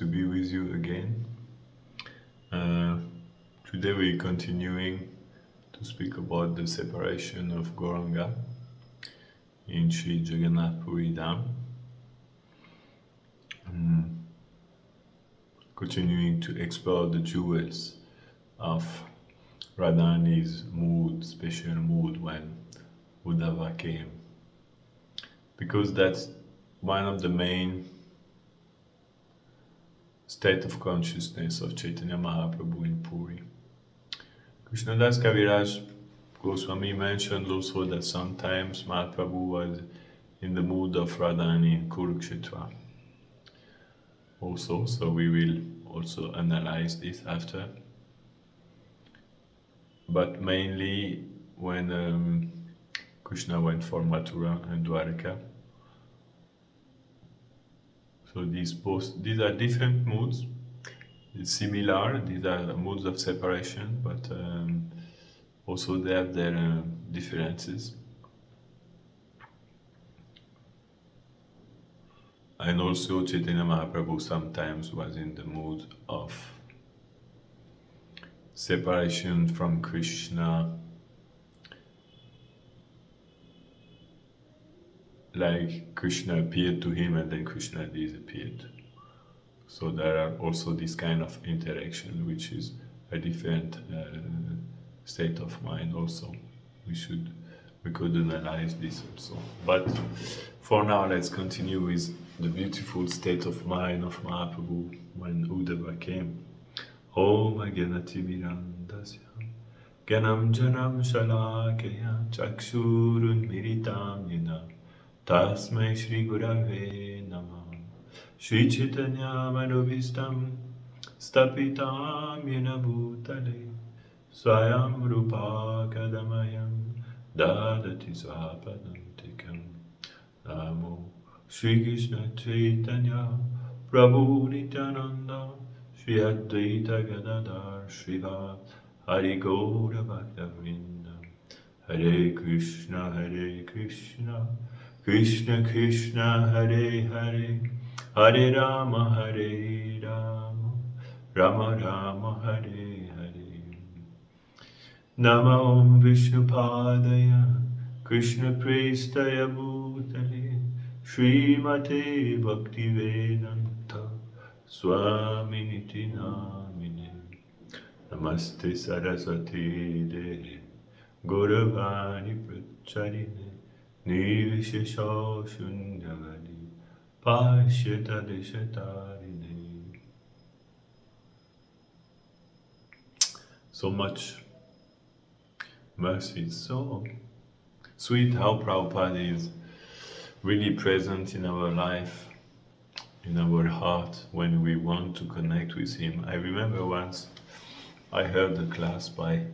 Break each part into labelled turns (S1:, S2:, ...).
S1: to be with you again. Uh, Today we're continuing to speak about the separation of Gauranga in Sri Jagannath Puri Dham. Continuing to explore the jewels of Radhani's mood, special mood when Uddhava came. Because that's one of the main state of consciousness of Chaitanya Mahaprabhu in Puri. Krishnadas Kaviraj Goswami mentioned also that sometimes Mahaprabhu was in the mood of Radhani in Kurukshetra. Also, so we will also analyze this after. But mainly when Krishna went for Mathura and Dwarka. So these are different moods. It's similar. These are moods of separation, but also they have their differences. And also Chaitanya Mahaprabhu sometimes was in the mood of separation from Krishna, like Krishna appeared to him and then Krishna disappeared. So there are also this kind of interaction, which is a different state of mind also. We could analyze this also. But for now, let's continue with the beautiful state of mind of Mahaprabhu when Uddhava came. Om Aganati Mirandasya Ganam Janam Shalakaya Chakshurun Miritam Yena Tasmai Shri Gurave Namah Shri Chaitanya Manobhistam Stapitam Yena Bhutale Swayam Rupa Kadamayam Dadati Swapadantikam Namo Shri Krishna Chaitanya Prabhu Nityananda Shri Advaita Gadadhar Shiva Hari Gaura Bhakta-vrinda Hare Krishna Krishna Krishna Hare Hare Hare Rama Rama Rama Hare Hare Nama Om Vishnupadaya Krishna Prestaya Bhutale Srimate Bhaktivedanta Swaminiti Namine Namaste Saraswati Devi Gauravani Pracharine Nivishesha Shunyavadi Pashyata Deshatarine. So much mercy. It's so sweet how Prabhupada is really present in our life, in our heart, when we want to connect with him. I remember once I heard a class by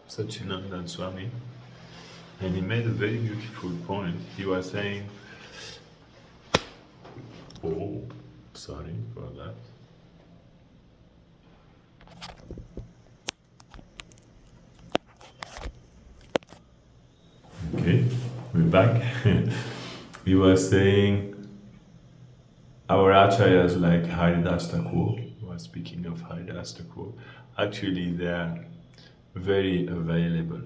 S1: Satchidananda Swami, and he made a very beautiful point. He was saying, oh, sorry for that. Okay, we're back. He was saying, our acharyas like Haridas Thakur, who was speaking of Haridas Thakur, actually they are very available.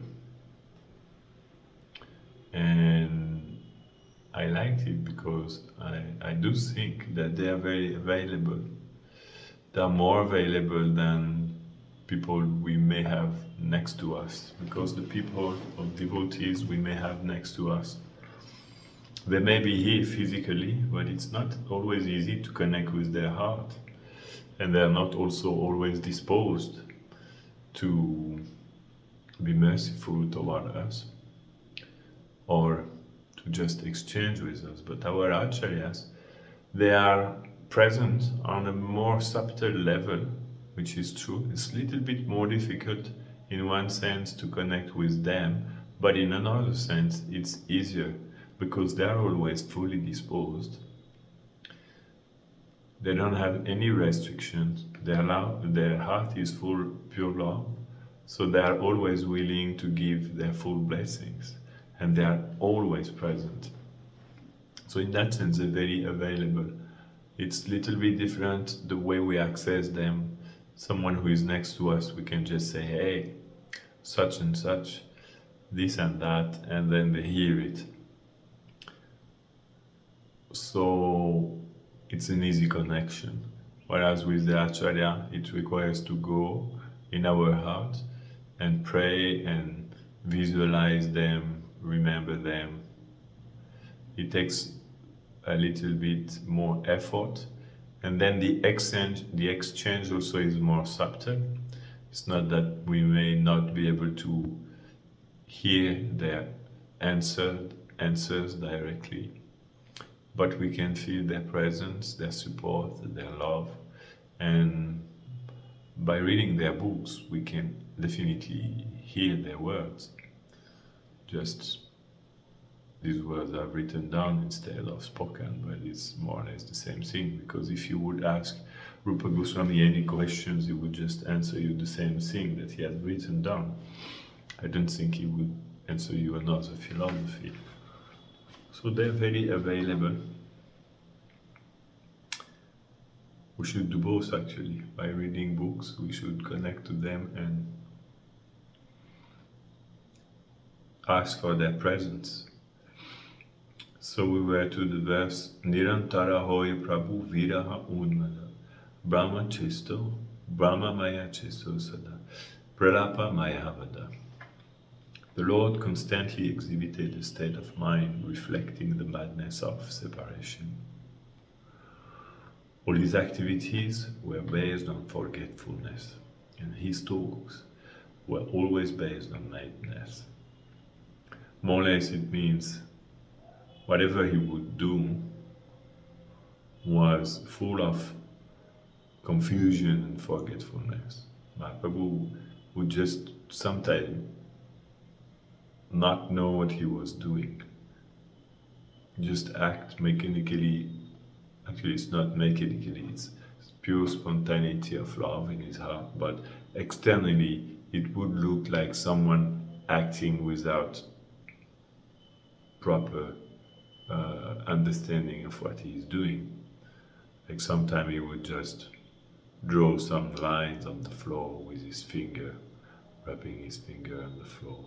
S1: And I liked it because I do think that they are very available. They are more available than people we may have next to us, because the people of devotees we may have next to us, they may be here physically, but it's not always easy to connect with their heart, and they are not also always disposed to be merciful toward us or to just exchange with us. But our acharyas, they are present on a more subtle level, which is true. It's a little bit more difficult in one sense to connect with them, but in another sense it's easier because they are always fully disposed. They don't have any restrictions. Their heart is full pure love, so they are always willing to give their full blessings, and they are always present. So in that sense, they're very available. It's a little bit different the way we access them. Someone who is next to us, we can just say, hey, such and such, this and that, and then they hear it. So it's an easy connection. Whereas with the Acharya, it requires to go in our heart and pray and visualize them, remember them. It takes a little bit more effort, and then the exchange also is more subtle. It's not that we may not be able to hear their answers directly, but we can feel their presence, their support, their love, and by reading their books, we can definitely hear their words. Just these words are written down instead of spoken, but it's more or less the same thing. Because if you would ask Rupa Goswami any questions, he would just answer you the same thing that he had written down. I don't think he would answer you another philosophy. So they're very available. We should do both actually. By reading books, we should connect to them and ask for their presence. So we were to the verse, Nirantara hoy Prabhu viraha unmada, Brahma chesto, Brahma maya chesto sada, Pralapa maya vada. The Lord constantly exhibited a state of mind reflecting the madness of separation. All his activities were based on forgetfulness, and his talks were always based on madness. More or less it means whatever he would do was full of confusion and forgetfulness. Mahaprabhu would just sometimes not know what he was doing, just act mechanically. Actually, it's not mechanically, it's pure spontaneity of love in his heart, but externally it would look like someone acting without proper understanding of what he is doing. Like sometimes he would just draw some lines on the floor with his finger, rubbing his finger on the floor,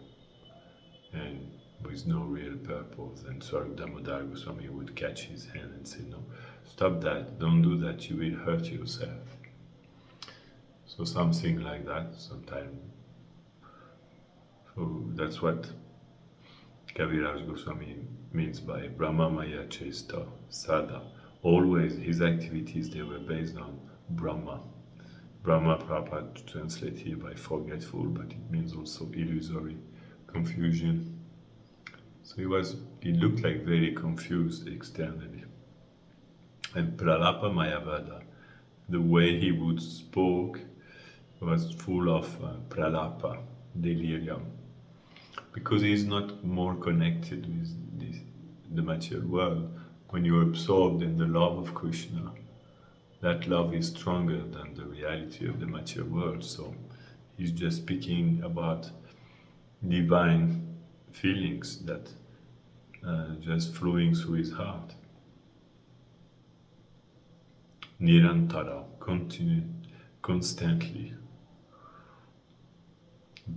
S1: and with no real purpose. And Swarup Damodar Goswami would catch his hand and say, no, stop that, don't do that, you will hurt yourself. So something like that sometimes. So that's what Kaviraj Goswami means by Brahma Maya Chesta Sada. Always his activities, they were based on Brahma. Brahma Prabhupada translate here by forgetful, but it means also illusory, confusion. So he looked like very confused externally. And Pralapa Mayavada, the way he would spoke was full of Pralapa, delirium. Because he is not more connected with the material world. When you're absorbed in the love of Krishna, that love is stronger than the reality of the material world. So he's just speaking about divine feelings that just flowing through his heart. Nirantara, constantly.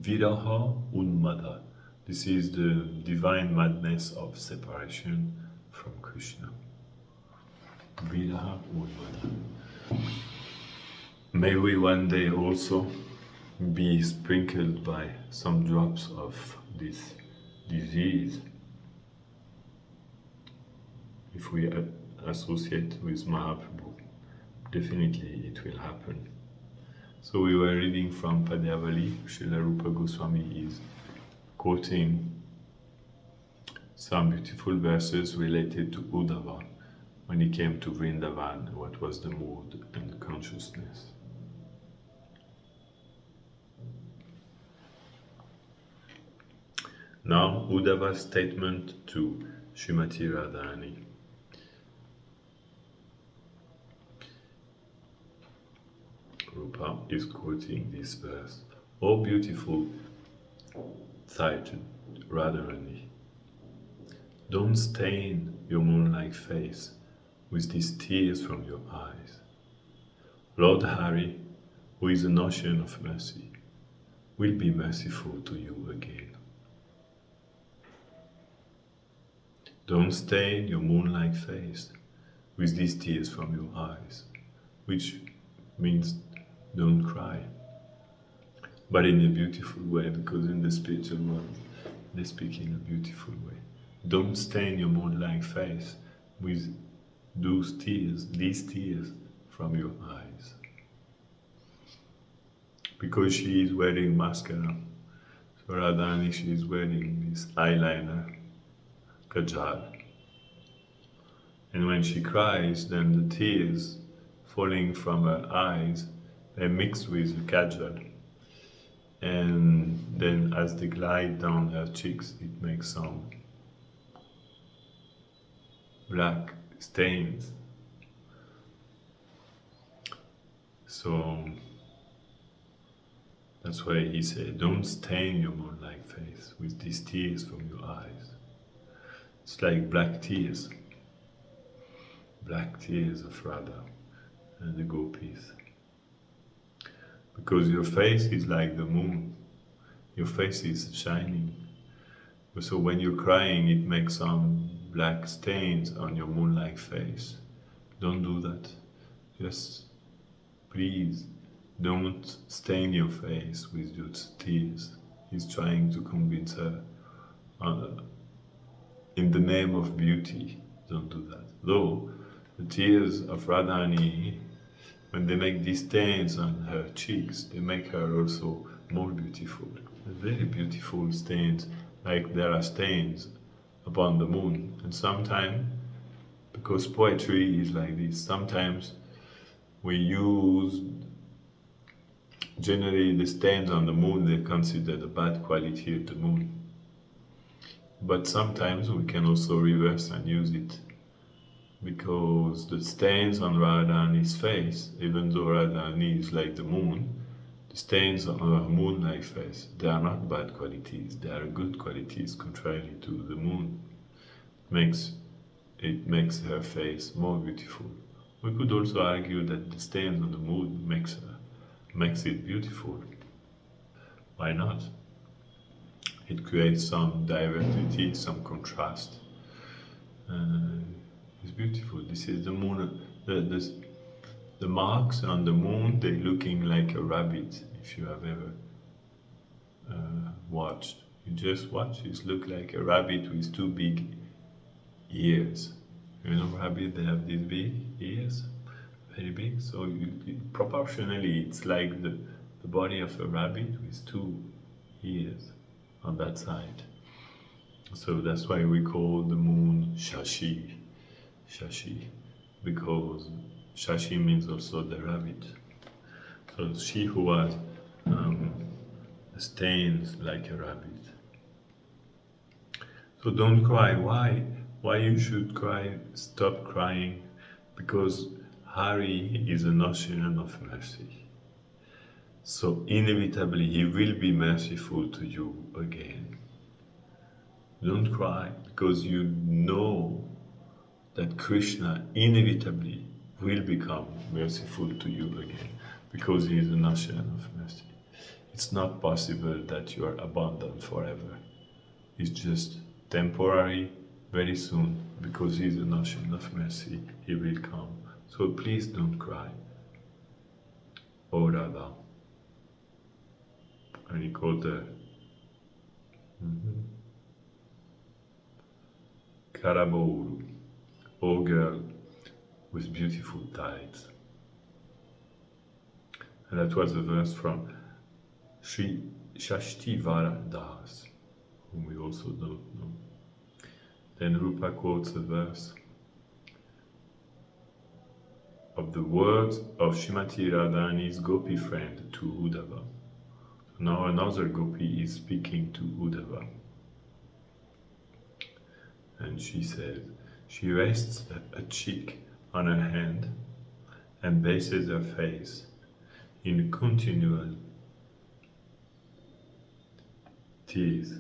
S1: Viraha unmada. This is the divine madness of separation from Krishna. Viraha unmada. May we one day also be sprinkled by some drops of this disease if we associate with Mahaprabhu. Definitely it will happen. So we were reading from Padyavali. Srila Rupa Goswami is quoting some beautiful verses related to Uddhava when he came to Vrindavan, what was the mood and the consciousness. Now Uddhava's statement to Srimati Radharani. Rupa is quoting this verse. O beautiful sighted Radharani, don't stain your moon-like face with these tears from your eyes. Lord Hari, who is an ocean of mercy, will be merciful to you again. Don't stain your moon-like face with these tears from your eyes, which means don't cry, but in a beautiful way, because in the spiritual world they speak in a beautiful way. Don't stain your moon-like face with these tears from your eyes. Because she is wearing mascara, so Radhani, she is wearing this eyeliner, kajal. And when she cries, then the tears falling from her eyes, they mix with the kajal. And then as they glide down her cheeks, it makes some black stains. So that's why he said, don't stain your moon-like face with these tears from your eyes. It's like black tears of Radha and the gopis. Because your face is like the moon, your face is shining. So when you're crying, it makes some black stains on your moon-like face. Don't do that. Just please don't stain your face with your tears. He's trying to convince her. In the name of beauty, don't do that. Though the tears of Radhani, when they make these stains on her cheeks, they make her also more beautiful. Very beautiful stains, like there are stains upon the moon. And sometimes, because poetry is like this, sometimes we use, generally the stains on the moon, they consider the bad quality of the moon. But sometimes we can also reverse and use it, because the stains on Radharani's face, even though Radharani is like the moon, the stains on her moon-like face, they are not bad qualities, they are good qualities, contrary to the moon. It makes her face more beautiful. We could also argue that the stains on the moon makes it beautiful. Why not? It creates some diversity, some contrast. It's beautiful. This is the moon. The marks on the moon, they're looking like a rabbit. If you have ever watched, you just watch. It looks like a rabbit with two big ears. You know, rabbit, they have these big ears, very big. So proportionally, it's like the body of a rabbit with two ears on that side. So that's why we call the moon Shashi, because Shashi means also the rabbit. So she who has stains like a rabbit. So don't cry. Why you should cry? Stop crying, because Hari is an ocean of mercy. So inevitably he will be merciful to you again. Don't cry, because you know that Krishna inevitably will become merciful to you again, because he is an ocean of mercy. It's not possible that you are abandoned forever. It's just temporary, very soon, because he is an ocean of mercy, he will come. So please don't cry. Oh Radha. And he called her Karaboru, oh girl with beautiful tides. And that was a verse from Sri Shashtivara Das, whom we also don't know. Then Rupa quotes a verse of the words of Shrimati Radhani's Gopi friend to Uddhava. Now another Gopi is speaking to Uddhava. And she says, she rests a cheek on her hand and bases her face in continual tears.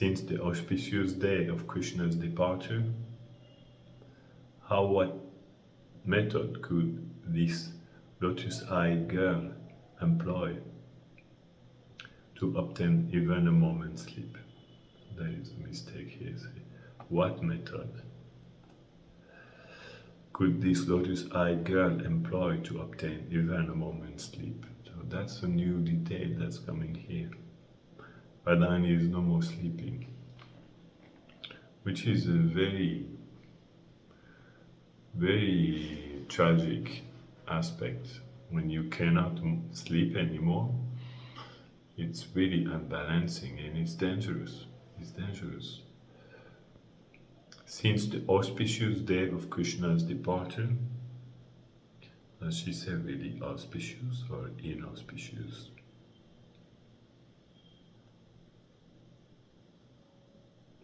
S1: Since the auspicious day of Krishna's departure, what method could this lotus-eyed girl employ to obtain even a moment's sleep? There is a mistake here. What method could this lotus-eyed girl employ to obtain even a moment's sleep? So that's a new detail that's coming here. Radharani is no more sleeping, which is a very, very tragic aspect. When you cannot sleep anymore, it's really unbalancing and it's dangerous. It's dangerous. Since the auspicious day of Krishna's departure, does she say really auspicious or inauspicious?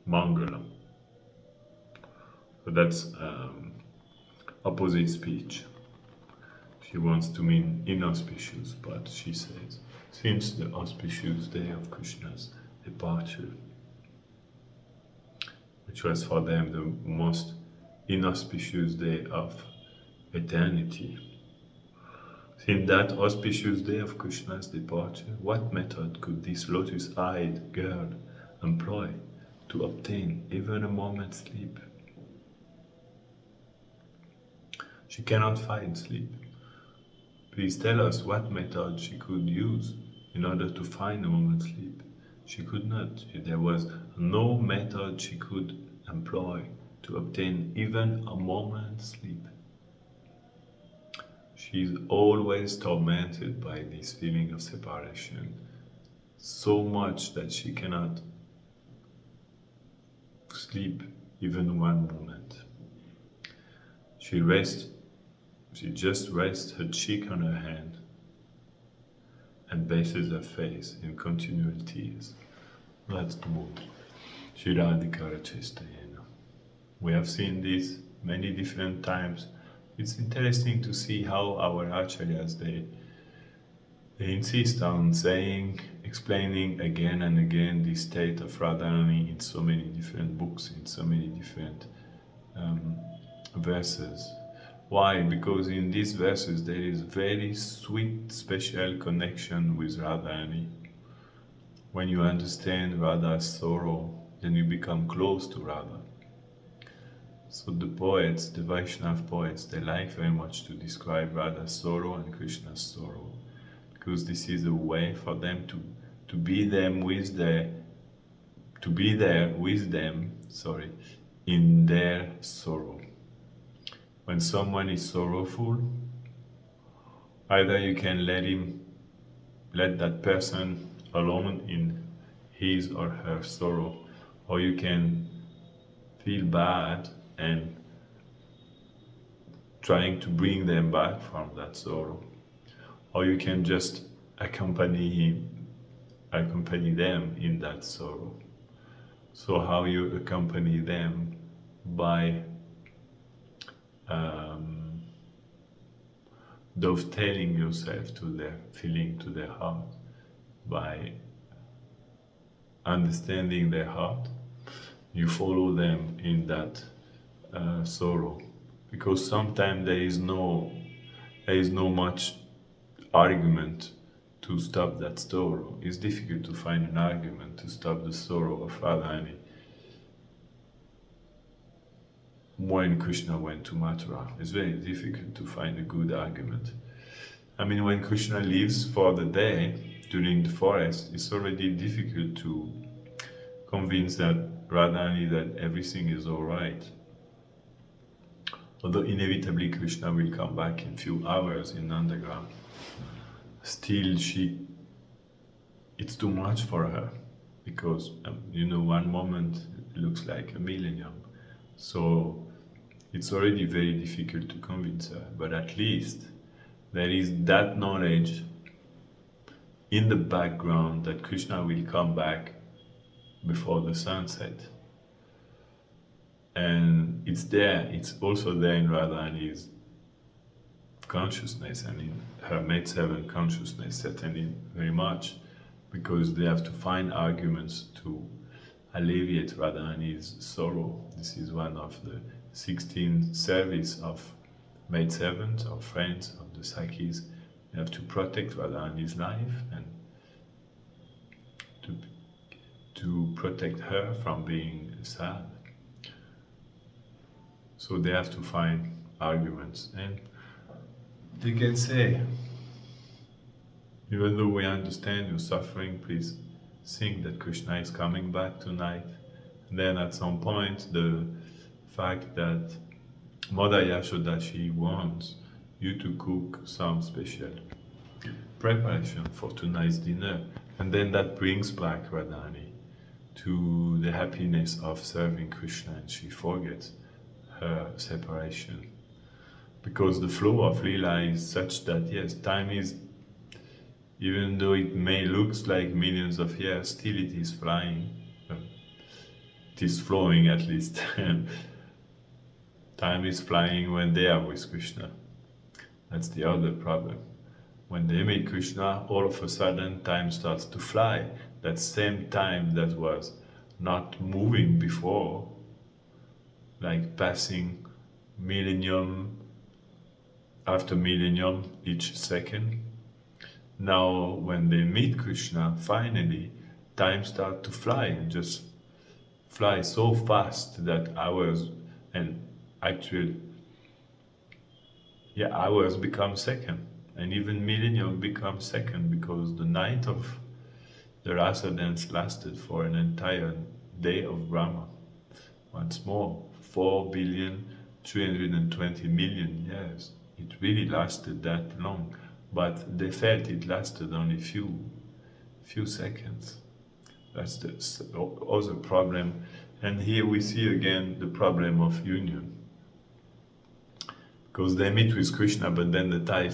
S1: Mangala. So that's opposite speech. She wants to mean inauspicious, but she says, since the auspicious day of Krishna's departure, which was for them the most inauspicious day of eternity. Since that auspicious day of Krishna's departure, what method could this lotus-eyed girl employ to obtain even a moment's sleep? She cannot find sleep. Please tell us what method she could use in order to find a moment's sleep. She could not. There was no method she could employ to obtain even a moment's sleep. She is always tormented by this feeling of separation, so much that she cannot sleep even one moment. She just rests her cheek on her hand and bases her face in continual tears. That's the mood. Shiradikara Chestayena. We have seen this many different times. It's interesting to see how our acharyas, they insist on explaining again and again the state of Radharani in so many different books, in so many different verses. Why? Because in these verses there is very sweet, special connection with Radharani. When you understand Radha's sorrow, then you become close to Radha. So the poets, the Vaishnava poets, they like very much to describe Radha's sorrow and Krishna's sorrow, because this is a way for them to be there with them, in their sorrow. When someone is sorrowful, either you can let that person alone in his or her sorrow, or you can feel bad and trying to bring them back from that sorrow, or you can just accompany them in that sorrow. So how you accompany them? By dovetailing yourself to their feeling, to their heart, by understanding their heart, you follow them in that sorrow, because sometimes there is no much argument to stop that sorrow. It's difficult to find an argument to stop the sorrow of Radharani. When Krishna went to Mathura, it's very difficult to find a good argument. I mean, when Krishna leaves for the day during the forest, it's already difficult to convince that Radharani that everything is all right. Although inevitably Krishna will come back in few hours in Nandagram, still it's too much for her, because 1 moment looks like a millennium. So it's already very difficult to convince her, but at least there is that knowledge in the background that Krishna will come back before the sunset. And it's also there in Radharani's consciousness and in her maidservant consciousness, certainly very much, because they have to find arguments to alleviate Radharani's sorrow. This is one of the 16 service of maidservants or friends of the Sakis. You have to protect Radharani's life and to protect her from being sad. So they have to find arguments, and they can say, even though we understand your suffering, please think that Krishna is coming back tonight. And then at some point, the fact that Mother Yashoda, she wants you to cook some special preparation for tonight's dinner. And then that brings back Radharani to the happiness of serving Krishna, and she forgets her separation. Because the flow of Leela is such that, yes, time is, even though it may look like millions of years, still it is flying. It is flowing at least. Time is flying when they are with Krishna. That's the other problem. When they meet Krishna, all of a sudden time starts to fly. That same time that was not moving before, like passing millennium after millennium each second. Now when they meet Krishna, finally, time starts to fly, and just fly so fast that hours and actually, hours become second, and even millennium becomes second, because the night of the rasa dance lasted for an entire day of Brahma. Once more, 4,320,000,000 years. It really lasted that long, but they felt it lasted only few seconds. That's the other problem. And here we see again the problem of union. Because they meet with Krishna, but then the time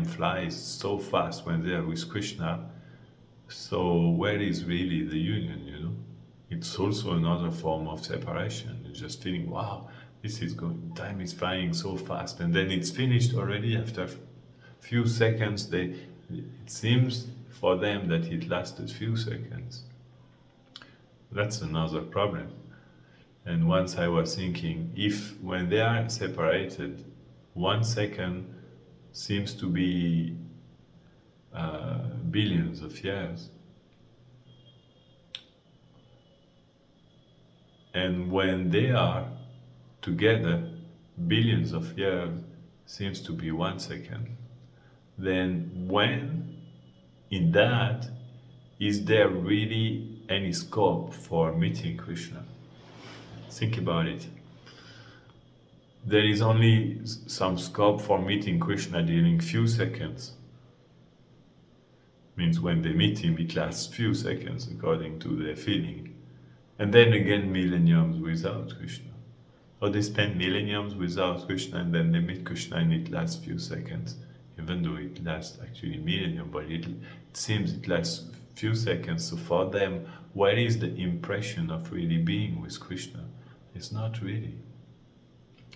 S1: flies so fast when they are with Krishna. So where is really the union, you know? It's also another form of separation. You're just feeling, wow, time is flying so fast, and then it's finished already after few seconds. It seems for them that it lasted few seconds. That's another problem. And once I was thinking, if when they are separated, 1 second seems to be billions of years, and when they are together, billions of years seems to be 1 second, then when in that is there really any scope for meeting Krishna? Think about it. There is only some scope for meeting Krishna during few seconds. Means when they meet him, it lasts few seconds according to their feeling. And then again millenniums without Krishna. Or they spend millenniums without Krishna, and then they meet Krishna and it lasts few seconds. Even though it lasts actually millennium, but it seems it lasts few seconds. So for them, where is the impression of really being with Krishna? It's not really.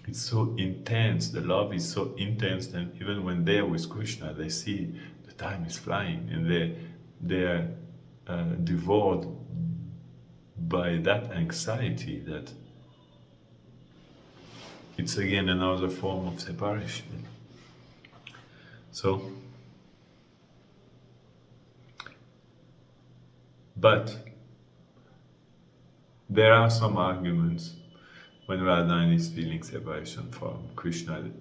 S1: It's so intense, the love is so intense, and even when they're with Krishna, they see the time is flying, and they're devoured by that anxiety that it's again another form of separation. So, but there are some arguments when Radharani is feeling separation from Krishna,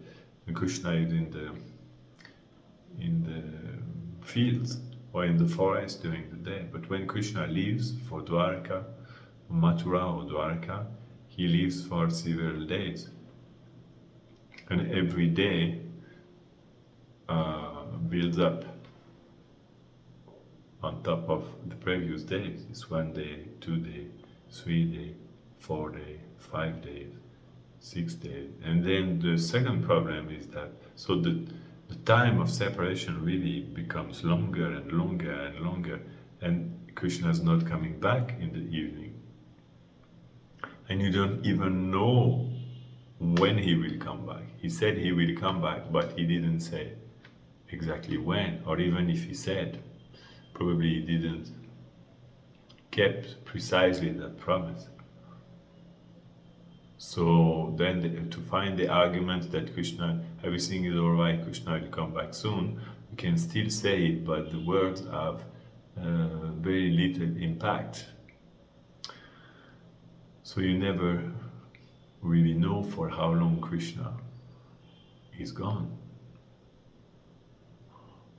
S1: and Krishna is in the fields or in the forest during the day. But when Krishna leaves for Dwarka, Mathura or Dwarka, he leaves for several days. And every day builds up on top of the previous days. It's 1 day, 2 days, 3 days, 4 days, 5 days, 6 days. And then the second problem is that, so the time of separation really becomes longer and longer and longer, and Krishna is not coming back in the evening. And you don't even know when he will come back. He said he will come back, but he didn't say exactly when, or even if he said, probably he didn't kept precisely that promise. So then to find the argument that Krishna, everything is alright, Krishna will come back soon, we can still say it, but the words have very little impact. So you never really know for how long Krishna is gone.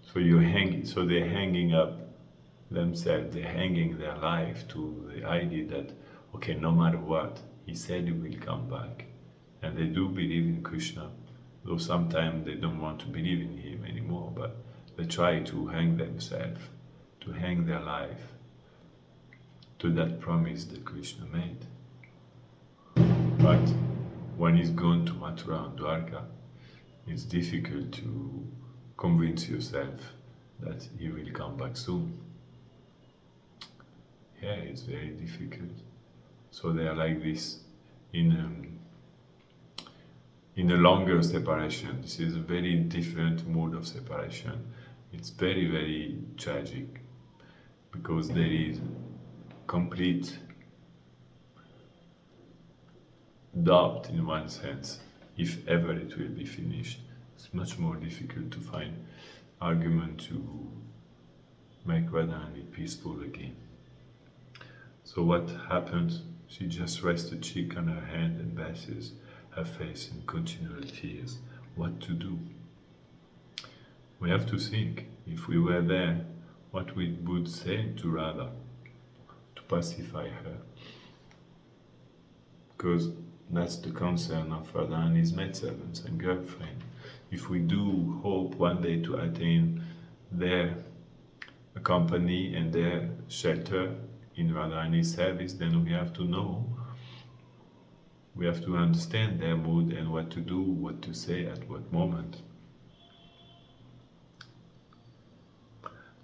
S1: So they're hanging up themselves, they're hanging their life to the idea that, okay, no matter what, he said he will come back. And they do believe in Krishna, though sometimes they don't want to believe in him anymore, but they try to hang themselves, to hang their life to that promise that Krishna made. But when he's gone to Mathura and Dwarka, it's difficult to convince yourself that he will come back soon. Yeah, it's very difficult. So they are like this in a longer separation. This is a very different mode of separation. It's very, very tragic because there is complete doubt in one sense, if ever it will be finished. It's much more difficult to find argument to make Radharani peaceful again. So what happens? She just rests a cheek on her hand and bashes her face in continual tears. What to do? We have to think, if we were there, what we would say to Radha to pacify her. Because that's the concern of Radharani's maidservants and girlfriend. If we do hope one day to attain their company and their shelter in Radharani's service, then we have to know, we have to understand their mood and what to do, what to say at what moment.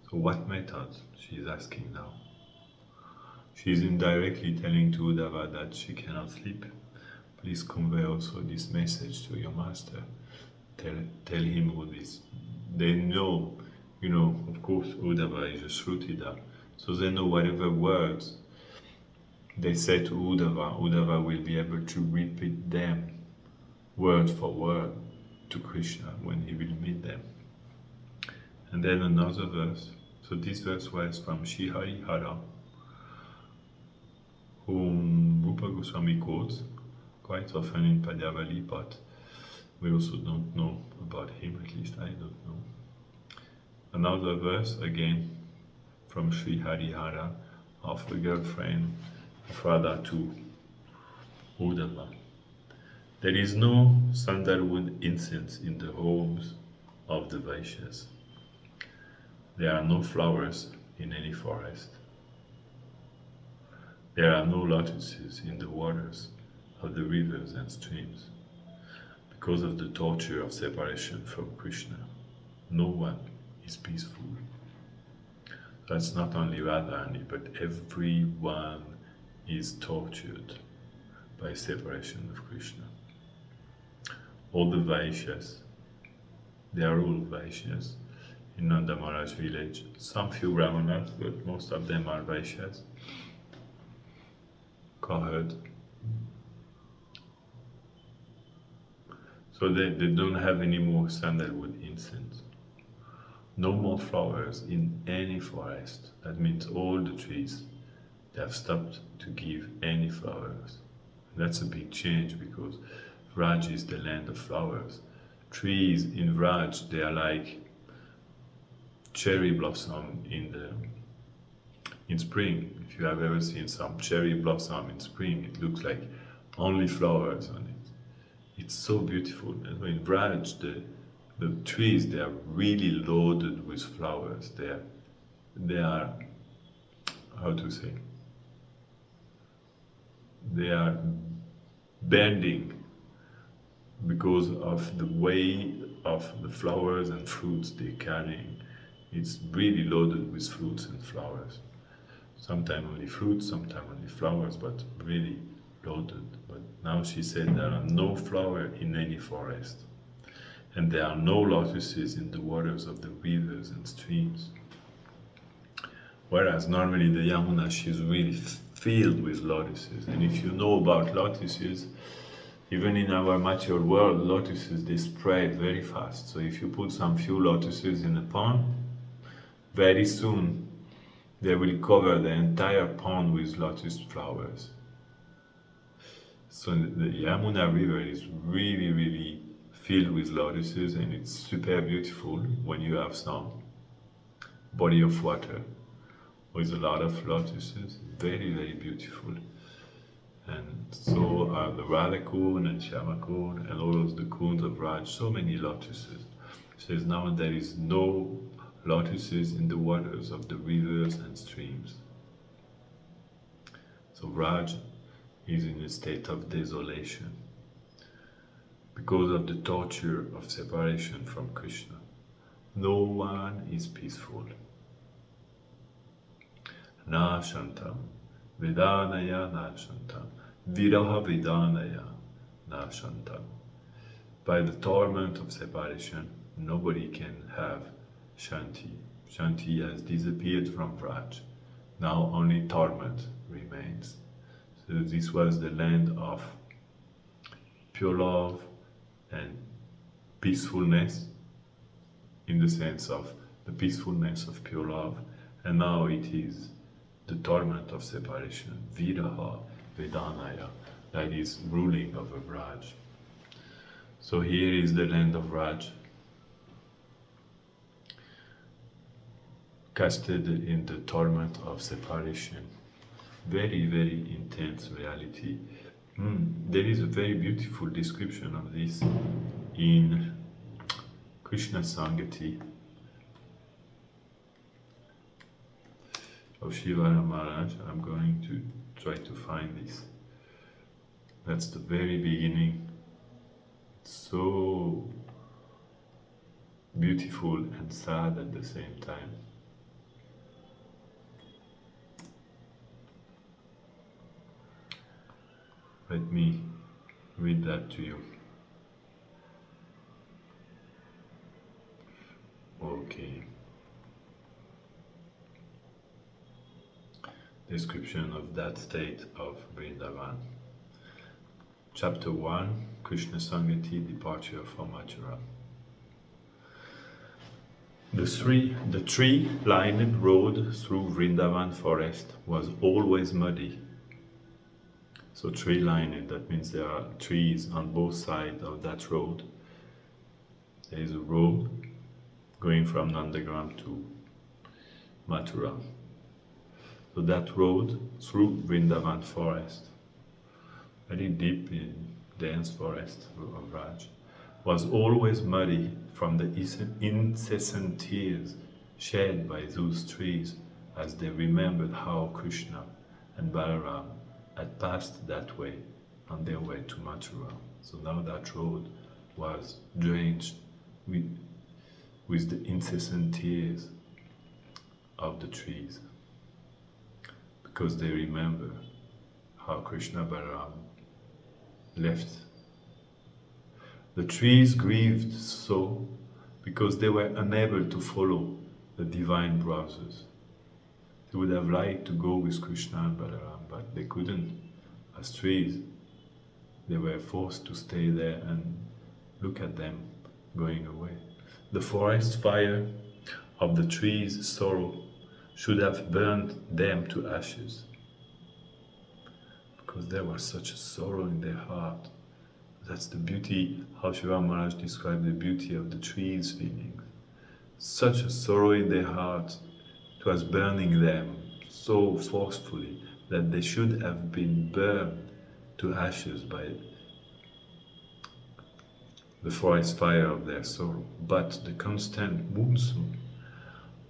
S1: So what method? She's asking now. She's indirectly telling to Uddhava that she cannot sleep. Please convey also this message to your master. Tell him all this. They know, of course, Uddhava is a Shrutida, so they know whatever words they say to Uddhava, Uddhava will be able to repeat them word for word to Krishna when he will meet them. And then another verse. So this verse was from Sri Harihara, whom Rupa Goswami quotes quite often in Padyavali, but we also don't know about him, at least I don't know. Another verse again from Sri Harihara of the girlfriend of Radha to Uddhava. There is no sandalwood incense in the homes of the Vaishyas. There are no flowers in any forest. There are no lotuses in the waters of the rivers and streams. Because of the torture of separation from Krishna, no one is peaceful. That's not only Radharani, but everyone is tortured by separation of Krishna. All the Vaishyas, they are all Vaishyas in Nanda Maharaj village. Some few Brahmanas, but most of them are Vaishyas. Cowherd. So they don't have any more sandalwood incense. No more flowers in any forest. That means all the trees, they have stopped to give any flowers. That's a big change because Vraj is the land of flowers. Trees in Vraj, they are like cherry blossom in spring. If you have ever seen some cherry blossom in spring, it looks like only flowers on it. It's so beautiful. And in Vraj, the trees, they are really loaded with flowers. They are, how to say, they are bending because of the way of the flowers and fruits they're carrying. It's really loaded with fruits and flowers. Sometimes only fruits, sometimes only flowers, but really loaded. But now she said there are no flowers in any forest. And there are no lotuses in the waters of the rivers and streams. Whereas normally the Yamuna, she's really filled with lotuses. And if you know about lotuses, even in our material world, lotuses, they spread very fast. So if you put some few lotuses in a pond, very soon they will cover the entire pond with lotus flowers. So the Yamuna River is really, really filled with lotuses, and it's super beautiful when you have some body of water with a lot of lotuses. Very, very beautiful. And so are the Radha-kun and Shyamakun and all of the kuns of Raj, so many lotuses. It says now there is no lotuses in the waters of the rivers and streams. So Raj is in a state of desolation because of the torture of separation from Krishna. No one is peaceful. Na Shantam, Vedanaya Na Shantam, Viraha Vedanaya Na Shantam. By the torment of separation, nobody can have Shanti. Shanti has disappeared from Vraj. Now only torment remains. So this was the land of pure love and peacefulness, in the sense of the peacefulness of pure love, and now it is the torment of separation, Viraha Vedanaya, that is ruling over Raj. So here is the land of Raj, casted in the torment of separation. Very, very intense reality. There is a very beautiful description of this in Krishna Sangati of Shivara Maharaj. I'm going to try to find this. That's the very beginning. It's so beautiful and sad at the same time. Let me read that to you. Okay. Description of that state of Vrindavan. Chapter 1, Krishna Sangati, departure from Mathura. The tree-lined road through Vrindavan forest was always muddy. So tree-lined, that means there are trees on both sides of that road. There is a road going from Nandagram to Mathura. So that road through Vrindavan forest, very deep in dense forest of Raj, was always muddy from the incessant tears shed by those trees as they remembered how Krishna and Balaram had passed that way on their way to Mathura. So now that road was drenched with the incessant tears of the trees, because they remember how Krishna Balaram left. The trees grieved so because they were unable to follow the divine brothers. They would have liked to go with Krishna and Balaram, but they couldn't. As trees, they were forced to stay there and look at them going away. The forest fire of the trees' sorrow should have burned them to ashes, because there was such a sorrow in their heart. That's the beauty, how Shiva Maharaj described the beauty of the trees' feelings. Such a sorrow in their heart, it was burning them so forcefully that they should have been burned to ashes by the forest fire of their sorrow. But the constant monsoon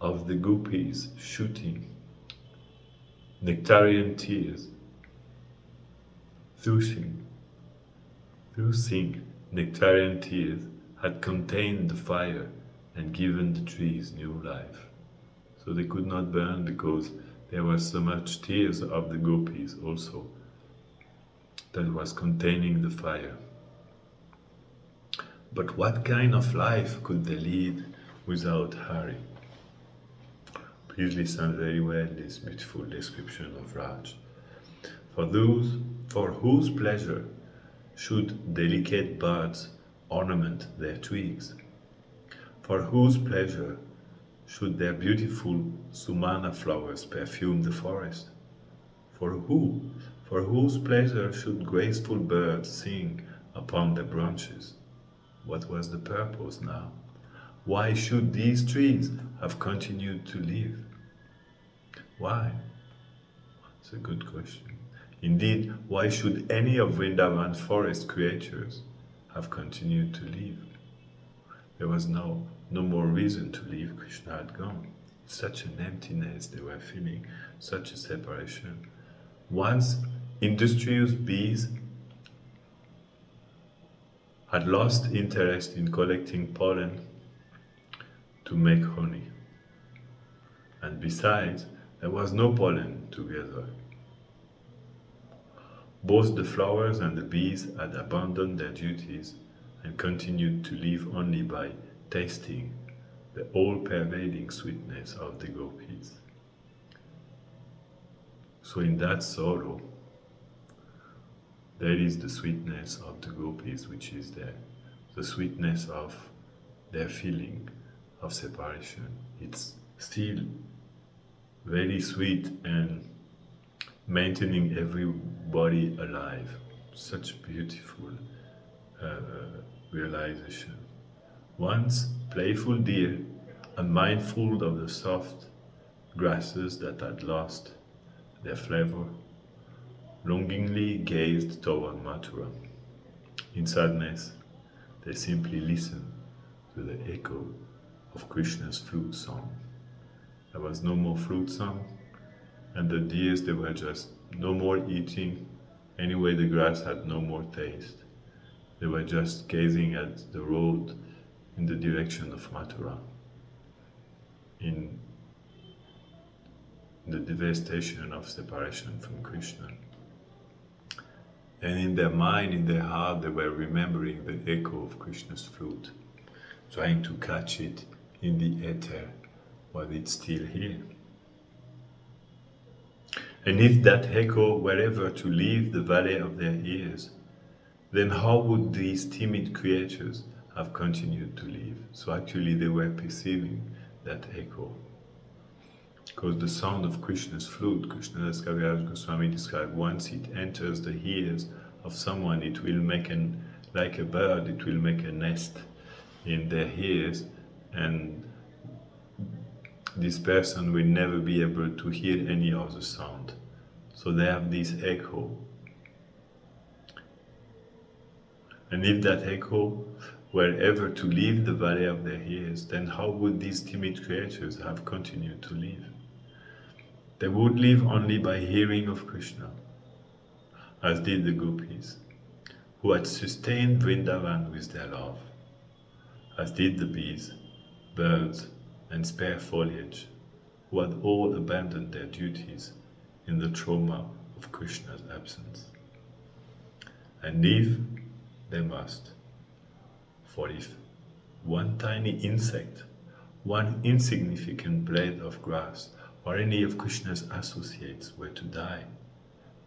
S1: of the gopis shooting nectarian tears, through nectarian tears, had contained the fire and given the trees new life. So they could not burn because there was so much tears of the gopis also that was containing the fire. But what kind of life could they lead without Hari? Please listen very well this beautiful description of Raj. For those for whose pleasure should delicate buds ornament their twigs? For whose pleasure should their beautiful sumana flowers perfume the forest? For who? For whose pleasure should graceful birds sing upon their branches? What was the purpose now? Why should these trees have continued to live? Why? It's a good question. Indeed, why should any of Vrindavan's forest creatures have continued to live? There was no more reason to leave. Krishna had gone. Such an emptiness they were feeling, such a separation. Once industrious bees had lost interest in collecting pollen to make honey. And besides, there was no pollen to gather. Both the flowers and the bees had abandoned their duties and continued to live only by tasting the all-pervading sweetness of the gopis. So in that sorrow, there is the sweetness of the gopis which is there, the sweetness of their feeling of separation. It's still very sweet and maintaining everybody alive. Such beautiful realization. Once playful deer, unmindful of the soft grasses that had lost their flavor, longingly gazed toward Mathura. In sadness, they simply listened to the echo of Krishna's flute song. There was no more flute song, and the deers, they were just no more eating. Anyway, the grass had no more taste. They were just gazing at the road in the direction of Mathura, in the devastation of separation from Krishna. And in their mind, in their heart, they were remembering the echo of Krishna's flute, trying to catch it in the ether while it's still here. And if that echo were ever to leave the valley of their ears, then how would these timid creatures have continued to live? So actually they were perceiving that echo. Because the sound of Krishna's flute, Krishnadas Kaviraj Goswami described, once it enters the ears of someone, it will make like a bird, it will make a nest in their ears, and this person will never be able to hear any other sound. So they have this echo. And if that echo were ever to leave the valley of their ears, then how would these timid creatures have continued to live? They would live only by hearing of Krishna, as did the gopis, who had sustained Vrindavan with their love, as did the bees, birds, and spare foliage, who had all abandoned their duties in the trauma of Krishna's absence. And if they must, for if one tiny insect, one insignificant blade of grass, or any of Krishna's associates were to die,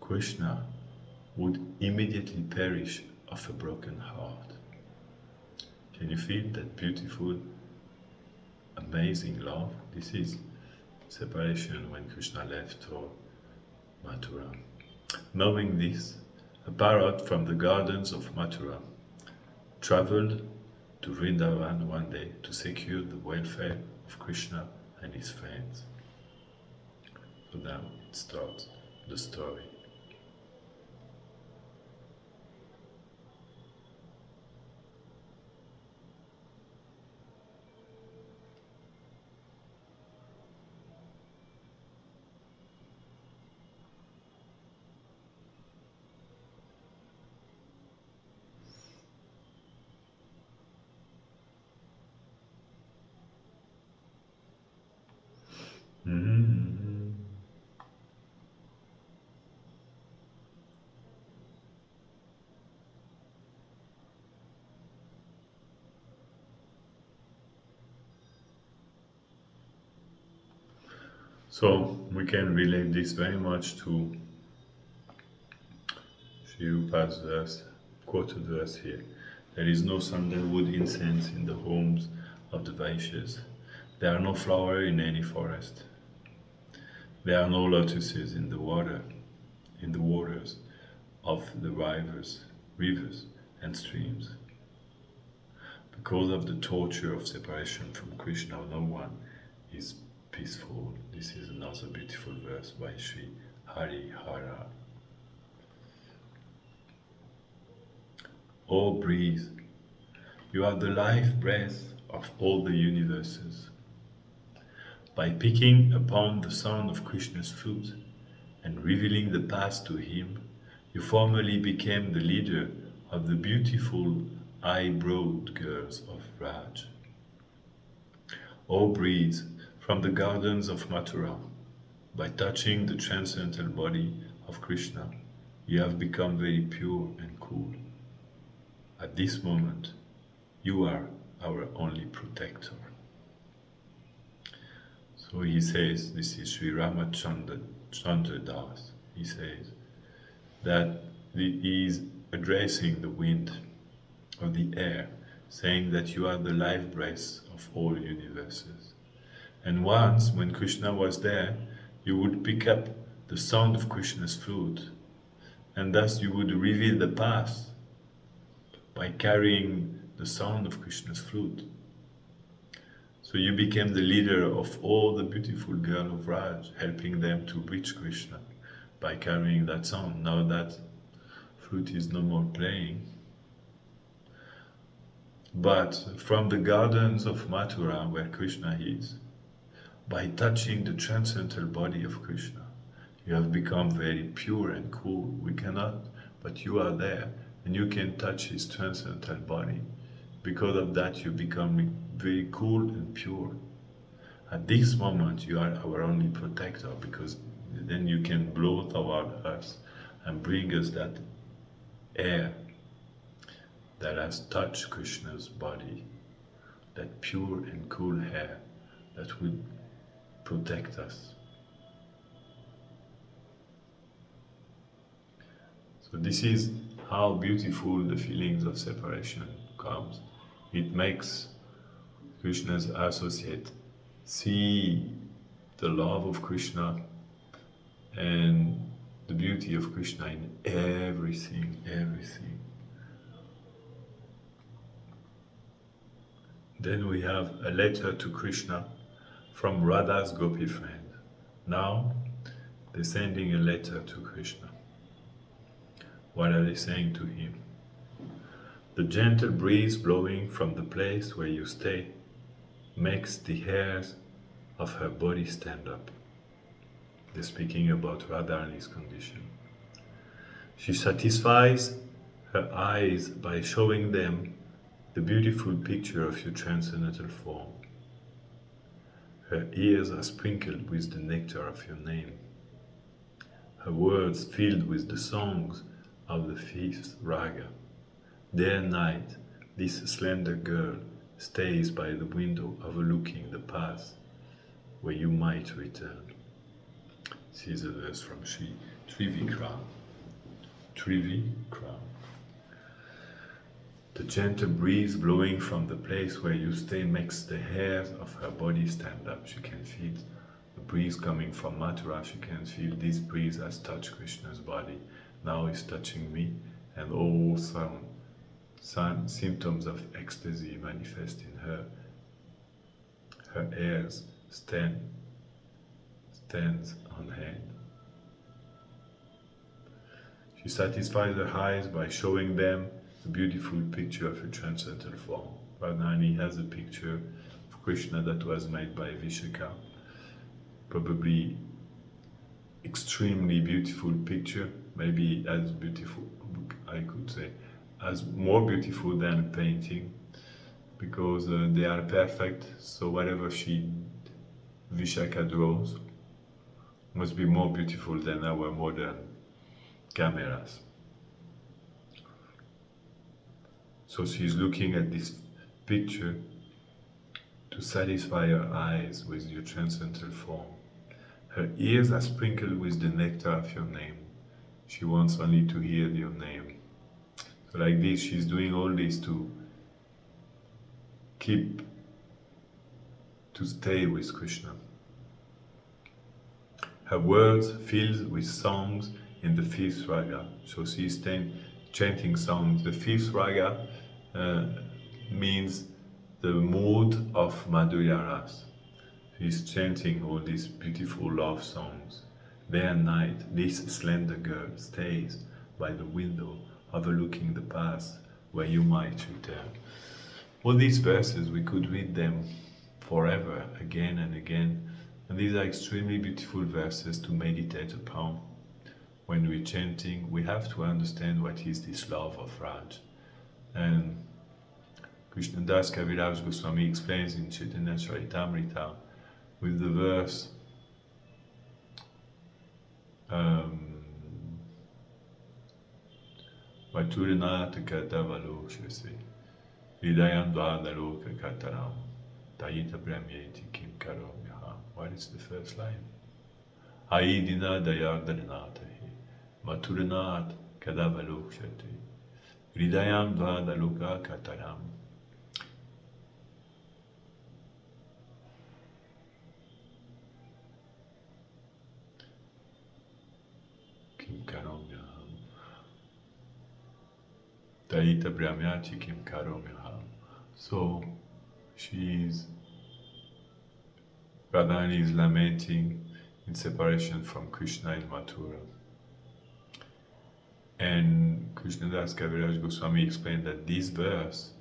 S1: Krishna would immediately perish of a broken heart. Can you feel that beautiful, amazing love? This is separation when Krishna left for Mathura. Knowing this, a parrot from the gardens of Mathura traveled to Vrindavan one day to secure the welfare of Krishna and his friends. So now it starts the story. Mm-hmm. So we can relate this very much to Shripa's verse, quoted verse here. There is no sandalwood incense in the homes of the Vaishyas. There are no flowers in any forest. There are no lotuses in the waters of the rivers and streams. Because of the torture of separation from Krishna, no one is peaceful. This is another beautiful verse by Sri Hari Hara. O breeze, you are the life breath of all the universes. By picking upon the sound of Krishna's flute and revealing the past to him, you formally became the leader of the beautiful eyebrowed girls of Raj. O breeze, from the gardens of Mathura, by touching the transcendental body of Krishna, you have become very pure and cool. At this moment, you are our only protector. So he says, this is Sri Ramachandra Das. He says that he is addressing the wind or the air, saying that you are the life breath of all universes. And once, when Krishna was there, you would pick up the sound of Krishna's flute, and thus you would reveal the past by carrying the sound of Krishna's flute. So you became the leader of all the beautiful girls of Raj, helping them to reach Krishna by carrying that sound. Now that flute is no more playing. But from the gardens of Mathura, where Krishna is, by touching the transcendental body of Krishna, you have become very pure and cool. We cannot, but you are there, and you can touch his transcendental body. Because of that, you become very cool and pure. At this moment, you are our only protector, because then you can blow toward us and bring us that air that has touched Krishna's body, that pure and cool air that will protect us. So this is how beautiful the feelings of separation comes. It makes Krishna's associate see the love of Krishna and the beauty of Krishna in everything. Then we have a letter to Krishna from Radha's Gopi friend. Now they're sending a letter to Krishna. What are they saying to him? The gentle breeze blowing from the place where you stay makes the hairs of her body stand up. They're speaking about Radharani's condition. She satisfies her eyes by showing them the beautiful picture of your transcendental form. Her ears are sprinkled with the nectar of your name. Her words filled with the songs of the fifth raga. Day and night, this slender girl stays by the window overlooking the path where you might return. This is a verse from Sri Trivikram. The gentle breeze blowing from the place where you stay makes the hairs of her body stand up. She can feel the breeze coming from Mathura. She can feel this breeze has touched Krishna's body. Now it's touching me, and all symptoms of ecstasy manifest in her. Her hairs stands on hand. She satisfies her eyes by showing them a beautiful picture of a transcendental form. Radharani has a picture of Krishna that was made by Vishaka. Probably extremely beautiful picture, maybe as beautiful, I could say, as more beautiful than a painting, because they are perfect, so whatever Vishaka draws must be more beautiful than our modern cameras. So she's looking at this picture to satisfy her eyes with your transcendental form. Her ears are sprinkled with the nectar of your name. She wants only to hear your name. So like this, she's doing all this to keep, to stay with Krishna. Her words filled with songs in the fifth raga. So she's chanting songs. The fifth raga means the mood of Madhurya Ras. She's chanting all these beautiful love songs. Day and night, this slender girl stays by the window overlooking the path where you might return. All these verses, we could read them forever, again and again. And these are extremely beautiful verses to meditate upon. When we're chanting, we have to understand what is this love of Raj. And Krishnadas Kaviraj Goswami explains in Chaitanya Charitamrita with the verse Vaturinata Katavalokshasi Hridayam Dvadaloka Kataram Tayita Brahmyeti Kim Karomyaha. What is the first line? Aidina Dayardanatahi Maturinat Kadavalokshati Hridayam Dvadaloka Kataram. Kim Karomyaham Taita Brahmyachi Kim Karomyaham. So Radharani is lamenting in separation from Krishna in Mathura. And Krishnadas Kaviraj Goswami explained that this verse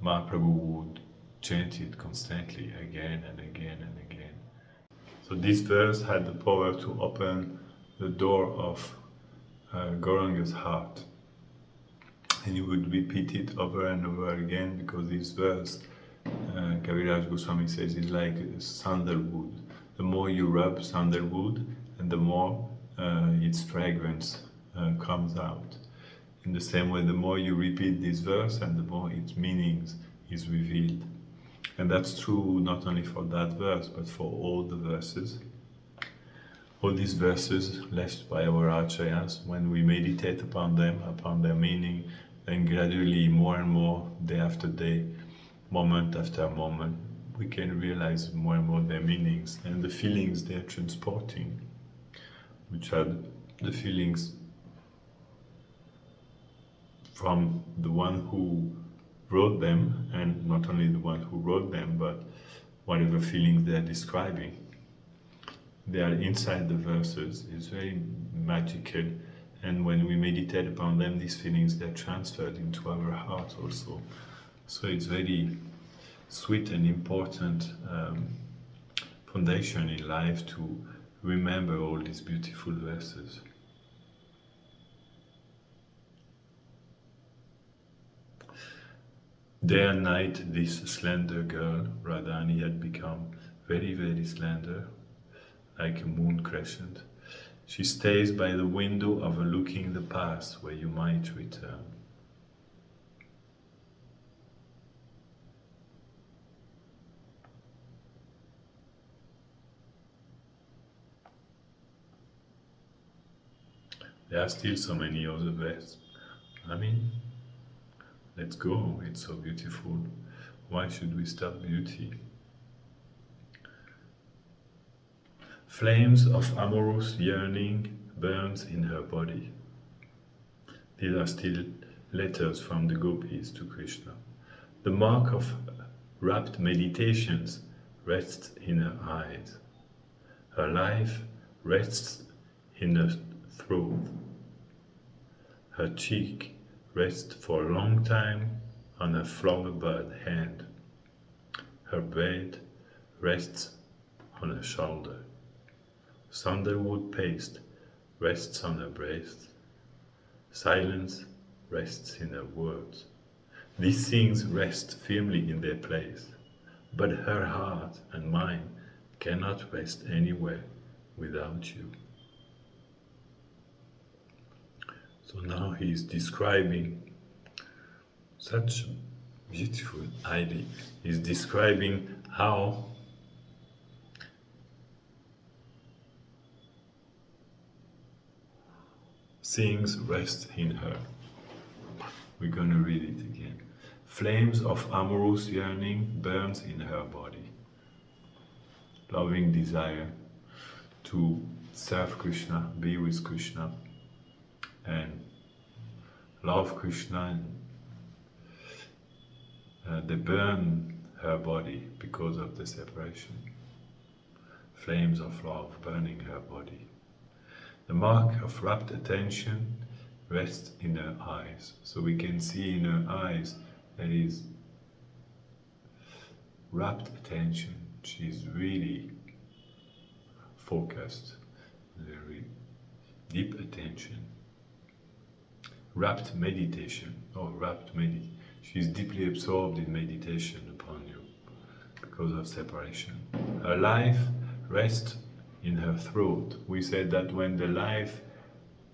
S1: Mahaprabhu would chant it constantly again and again and again. So this verse had the power to open the door of Gauranga's heart. And he would repeat it over and over again because this verse, Kaviraj Goswami says, is like sandalwood. The more you rub sandalwood, and the more its fragrance comes out. In the same way, the more you repeat this verse, and the more its meanings is revealed. And that's true not only for that verse, but for all the verses. All these verses left by our acharyas, when we meditate upon them, upon their meaning, then gradually more and more, day after day, moment after moment, we can realize more and more their meanings and the feelings they're transporting, which are the feelings from the one who wrote them, and not only the one who wrote them, but whatever feelings they're describing. They are inside the verses. It's very magical, and when we meditate upon them, these feelings, they're transferred into our heart also. So it's very sweet and important foundation in life to remember all these beautiful verses. Day and night, this slender girl, Radhani, had become very, very slender, like a moon crescent. She stays by the window overlooking the path where you might return. There are still so many other verses. Let's go, it's so beautiful. Why should we stop beauty? Flames of amorous yearning burns in her body. These are still letters from the gopis to Krishna. The mark of rapt meditations rests in her eyes. Her life rests in her throat. Her cheek rests for a long time on her flower bud hand. Her head rests on her shoulder. Sandalwood paste rests on her breast. Silence rests in her words. These things rest firmly in their place, but her heart and mine cannot rest anywhere without you. So now he is describing such beautiful idea. He's describing how things rest in her. We're gonna read it again. Flames of amorous yearning burns in her body. Loving desire to serve Krishna, be with Krishna, and love Krishna. And they burn her body because of the separation. Flames of love burning her body. The mark of rapt attention rests in her eyes. So we can see in her eyes there is rapt attention. She's really focused, very deep attention. Rapt meditation, she's deeply absorbed in meditation upon you because of separation. Her life rests in her throat. We said that when the life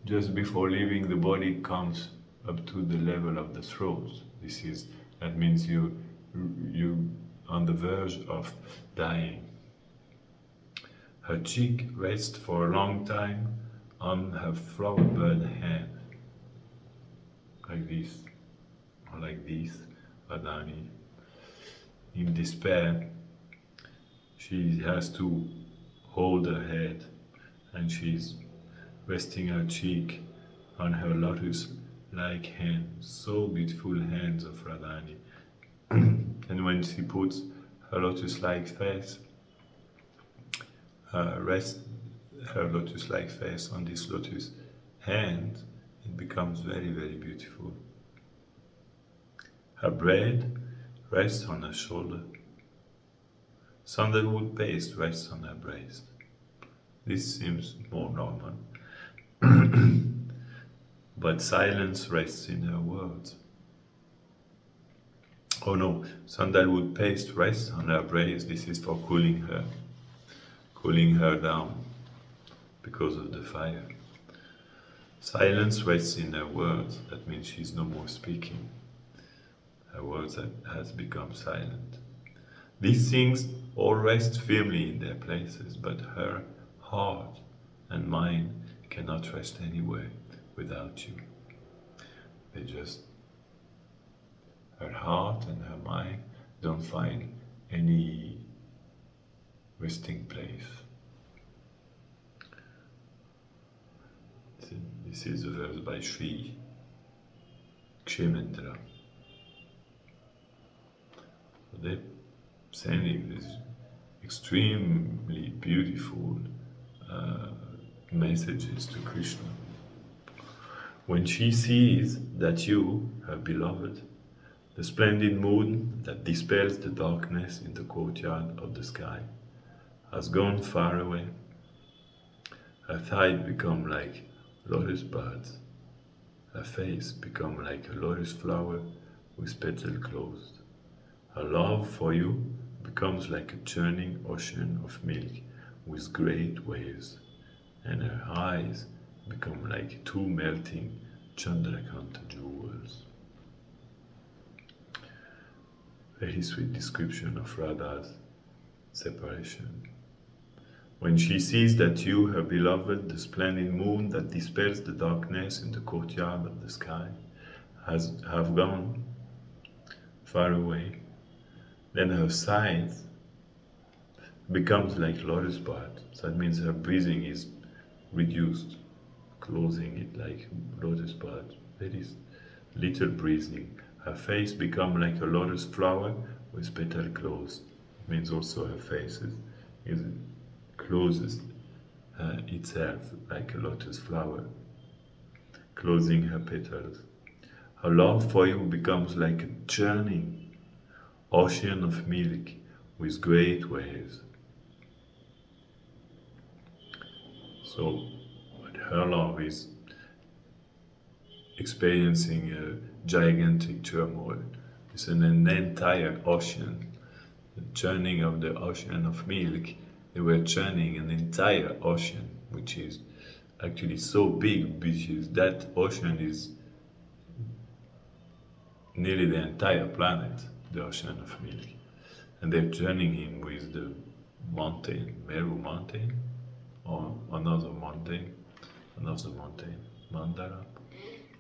S1: just before leaving the body comes up to the level of the throat, that means you on the verge of dying. Her cheek rests for a long time on her flower-bird hand, like this, or like this, Adani. In despair, she has to hold her head, and she's resting her cheek on her lotus-like hand, so beautiful hands of Radhani. And when she puts her lotus-like face, rest her lotus-like face on this lotus hand, it becomes very, very beautiful. Her braid rests on her shoulder. Sandalwood paste rests on her breast. This seems more normal. But silence rests in her words. Oh no, sandalwood paste rests on her breast. This is for cooling her down because of the fire. Silence rests in her words. That means she's no more speaking. Her words has become silent. These things all rest firmly in their places, but her heart and mind cannot rest anywhere without you. Her heart and her mind don't find any resting place. This is a verse by Sri Kshemendra. They're sending these extremely beautiful messages to Krishna. When she sees that you, her beloved, the splendid moon that dispels the darkness in the courtyard of the sky, has gone far away, her thighs become like lotus buds, her face become like a lotus flower with petals closed. Her love for you becomes like a churning ocean of milk with great waves, and her eyes become like two melting Chandrakanta jewels. Very sweet description of Radha's separation. When she sees that you, her beloved, the splendid moon that dispels the darkness in the courtyard of the sky, have gone far away, then her sighs becomes like lotus bud. So that means her breathing is reduced, closing it like lotus bud. Very little breathing. Her face becomes like a lotus flower with petal closed. It means also her face is closes itself like a lotus flower, closing her petals. Her love for you becomes like a churning ocean of milk with great waves. So, her love is experiencing a gigantic turmoil. It's an entire ocean, the churning of the ocean of milk. They were churning an entire ocean, which is actually so big, because that ocean is nearly the entire planet, the ocean of milk. And they're churning him with the mountain, Meru mountain, or another mountain, mandala,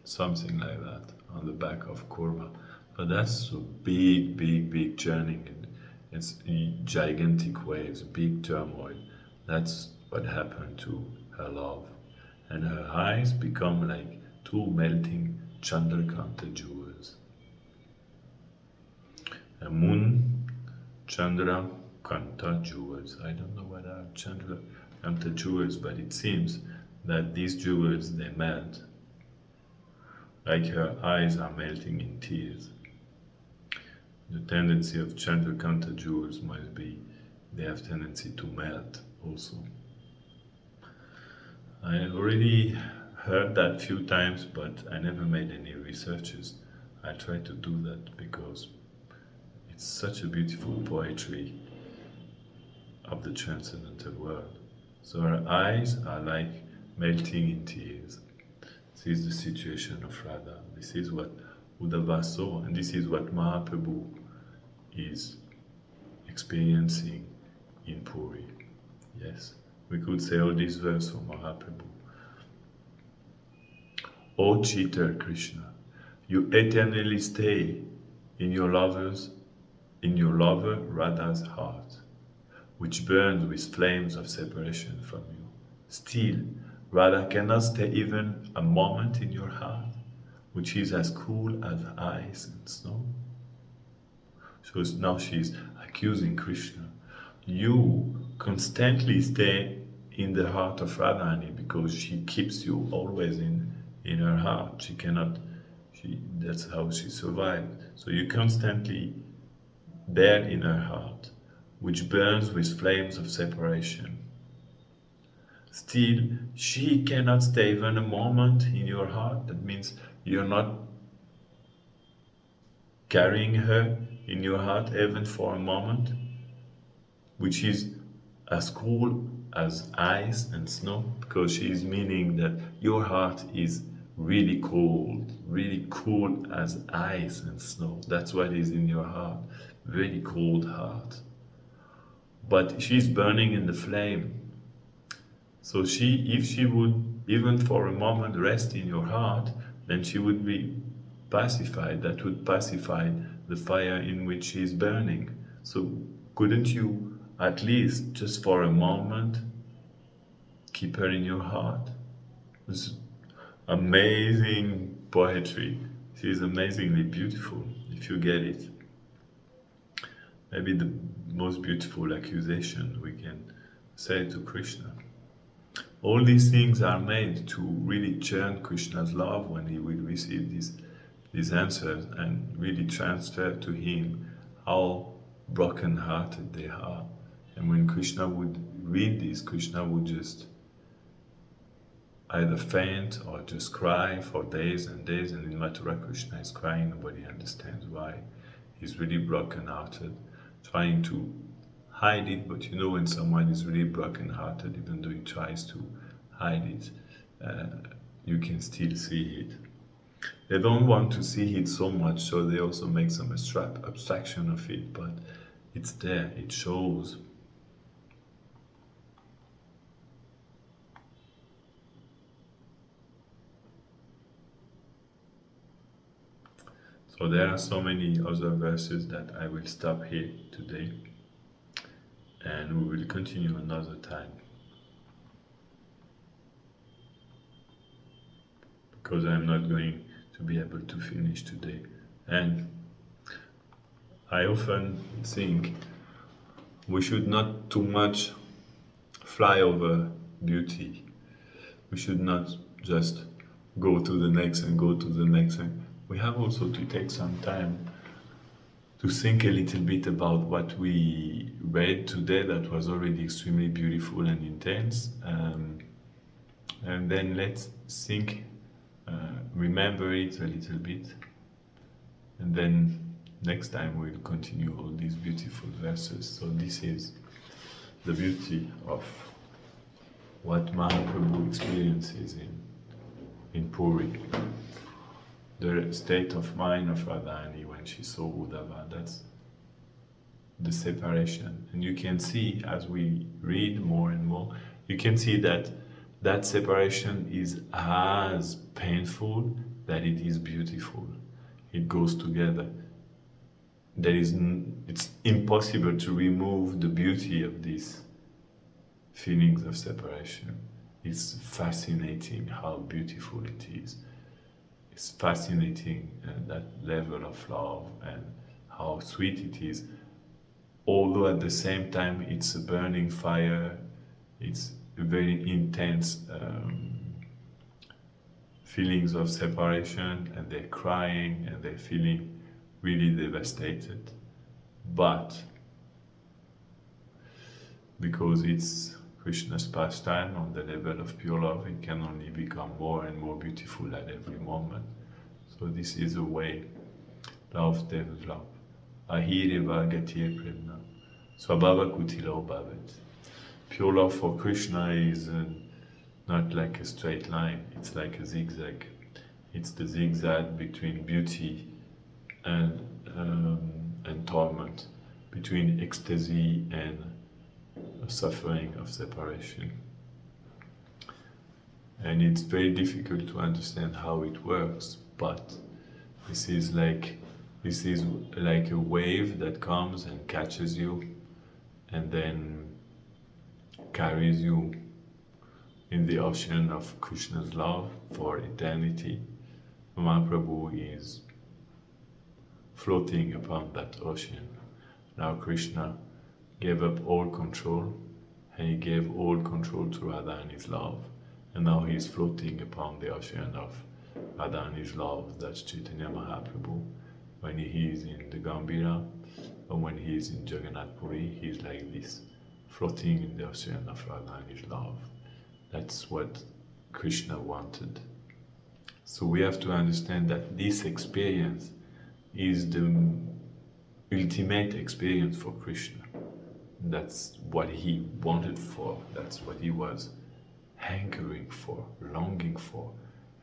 S1: something like that on the back of Kurma. But that's a big, big, big churning. And it's gigantic waves, big turmoil. That's what happened to her love. And her eyes become like two melting Chandrakanta jewels. A moon Chandra Kanta jewels. I don't know what are Chandra Kanta jewels, but it seems that these jewels they melt, like her eyes are melting in tears. The tendency of Chandra Kanta jewels must be they have tendency to melt also. I already heard that few times, but I never made any researches. I try to do that because it's such a beautiful poetry of the transcendental world. So our eyes are like melting in tears. This is the situation of Radha. This is what Uddhava saw, and this is what Mahaprabhu is experiencing in Puri. Yes, we could say all this verse for Mahaprabhu. O cheater Krishna, you eternally stay in your lover Radha's heart, which burns with flames of separation from you. Still, Radha cannot stay even a moment in your heart, which is as cool as ice and snow. So now she's accusing Krishna. You constantly stay in the heart of Radhani because she keeps you always in her heart. She cannot, that's how she survived. So you constantly there in her heart, which burns with flames of separation. Still, she cannot stay even a moment in your heart. That means you're not carrying her in your heart even for a moment, which is as cool as ice and snow, because she is meaning that your heart is really cool as ice and snow. That's what is in your heart, very cold heart. But she's burning in the flame. So if she would even for a moment rest in your heart, then she would be pacified. That would pacify the fire in which she is burning. So couldn't you at least just for a moment keep her in your heart? This amazing poetry. She is amazingly beautiful if you get it. Maybe the most beautiful accusation we can say to Krishna. All these things are made to really churn Krishna's love when he will receive these answers and really transfer to him how broken-hearted they are. And when Krishna would read this, Krishna would just either faint or just cry for days and days. And in Mathura, Krishna is crying, nobody understands why. He's really broken-hearted, trying to hide it, but you know when someone is really broken-hearted, even though he tries to hide it, you can still see it. They don't want to see it so much, so they also make some abstraction of it, but it's there, it shows. So there are so many other verses that I will stop here today, and we will continue another time, because I'm not going to be able to finish today. And I often think we should not too much fly over beauty. We should not just go to the next and go to the next. And we have also to take some time to think a little bit about what we read today that was already extremely beautiful and intense. And then let's think, remember it a little bit, and then next time we'll continue all these beautiful verses. So this is the beauty of what Mahaprabhu experiences in Puri. The state of mind of Radhani when she saw Uddhava, that's the separation. And you can see as we read more and more, you can see that that separation is as painful that it is beautiful. It goes together. It's impossible to remove the beauty of these feelings of separation. It's fascinating how beautiful it is. It's fascinating that level of love and how sweet it is. Although at the same time it's a burning fire, it's a very intense feelings of separation, and they're crying and they're feeling really devastated. But because it's Krishna's pastime on the level of pure love, it can only become more and more beautiful at every moment. So this is a way love develops. Ahireva gatir premna. Swabhava kutila bhavat. Pure love for Krishna is not like a straight line, it's like a zigzag. It's the zigzag between beauty and torment, between ecstasy and suffering of separation. And it's very difficult to understand how it works, but this is like a wave that comes and catches you and then carries you in the ocean of Krishna's love for eternity. Mahaprabhu is floating upon that ocean. Now Krishna gave up all control, and he gave all control to Radha and his love. And now he is floating upon the ocean of Radha and his love. That's Chaitanya Mahaprabhu. When he is in the Gambhira, or when he is in Jagannath Puri, he is like this, floating in the ocean of Radha and his love. That's what Krishna wanted. So we have to understand that this experience is the ultimate experience for Krishna. That's what he wanted for, that's what he was hankering for, longing for.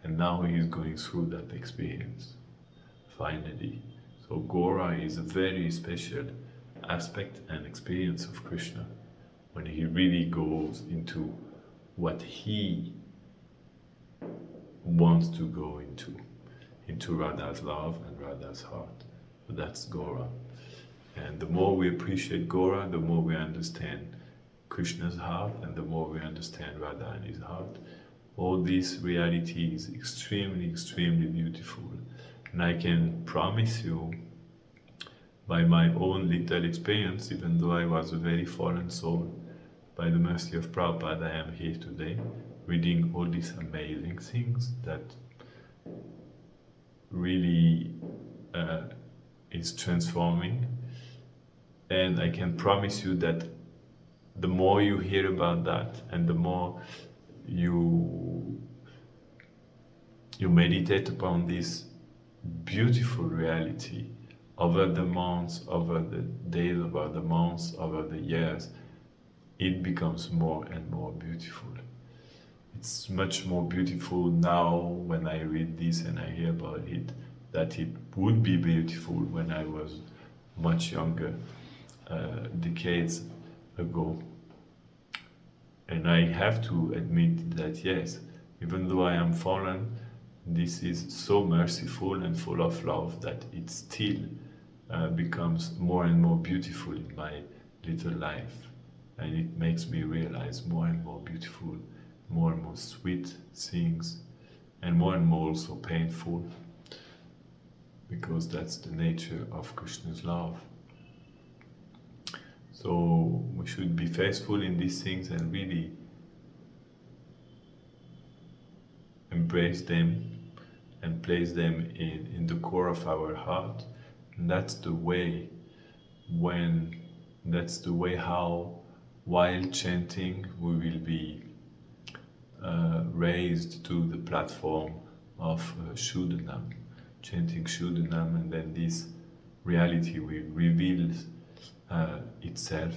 S1: And now he is going through that experience, finally. So Gaura is a very special aspect and experience of Krishna, when he really goes into what he wants to go into Radha's love and Radha's heart. So that's Gaura. And the more we appreciate Gaura, the more we understand Krishna's heart, and the more we understand Radha and his heart. All this reality is extremely, extremely beautiful. And I can promise you, by my own little experience, even though I was a very fallen soul, by the mercy of Prabhupada, I am here today, reading all these amazing things that really is transforming. And I can promise you that the more you hear about that, and the more you meditate upon this beautiful reality over the months, over the days, over the months, over the years, it becomes more and more beautiful. It's much more beautiful now when I read this and I hear about it, that it would be beautiful when I was much younger, decades ago. And I have to admit that yes, even though I am fallen, this is so merciful and full of love that it still becomes more and more beautiful in my little life. And it makes me realize more and more beautiful, more and more sweet things, and more also painful, because that's the nature of Krishna's love. So we should be faithful in these things and really embrace them and place them in the core of our heart. And that's the way how, while chanting, we will be raised to the platform of Shuddhanam, chanting Shuddhanam, and then this reality will reveal itself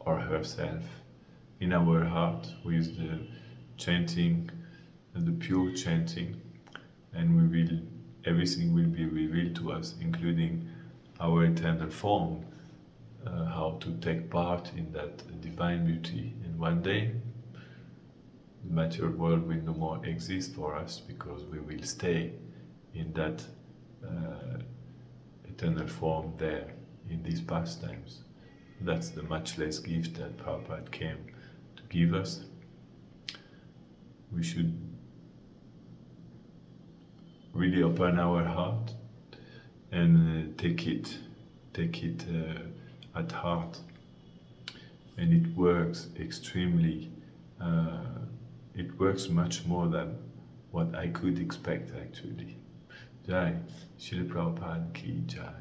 S1: or herself in our heart with the chanting, the pure chanting, and everything will be revealed to us, including our eternal form, how to take part in that divine beauty. And one day the material world will no more exist for us because we will stay in that eternal form there in these pastimes. That's the matchless gift that Prabhupada came to give us. We should really open our heart and take it at heart. And it works extremely, it works much more than what I could expect actually. Jai, Srila Prabhupada ki Jai.